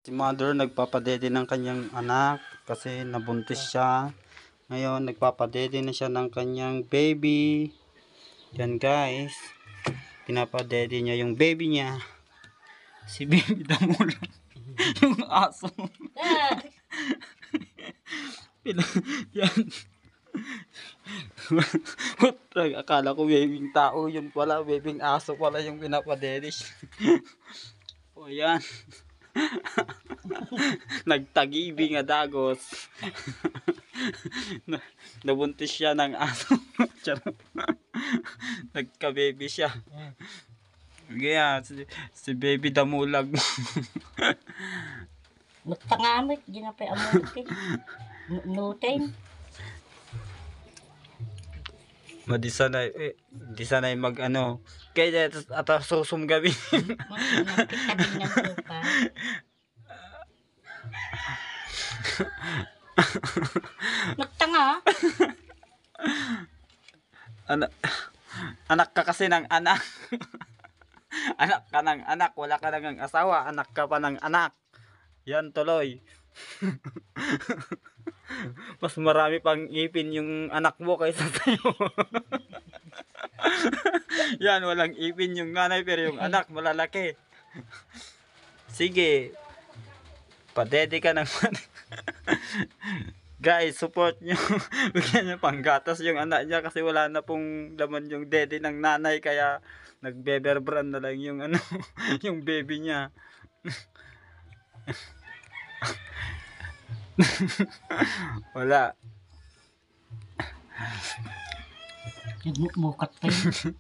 Si mother nagpapadede ng kanyang anak kasi nabuntis siya. Ngayon nagpapadede na siya ng kanyang baby. Yan guys. Pinapadede niya yung baby niya. Si baby Damulo. Yung aso. Yan. Akala ko babing tao yun pala. Babing aso pala yung pinapadede. O yan. Nagtagibi nga dagos. Nabuntis siya ng aso. Nagka-baby siya. Kaya si baby Damulag. Magtangamit, ginapay amutin. Nutin. Di sanay mag ano. Kaya at susum gabi. Magkitabing ng tupa. Nagtanga. Anak ka kasi ng anak. Anak ka ng anak. Wala ka ng asawa. Anak ka pa ng anak. Yan tuloy. Mas marami pang ipin yung anak mo kaysa sa'yo. Yan, walang ipin yung nanay pero yung anak malalaki. Sige. Padede ka ng guys, support nyo. Bigyan nyo panggatas yung anak niya kasi wala na pong laman yung dede ng nanay kaya nagbeberbrand na lang yung ano, yung baby niya. Wala. Mukat pa yun.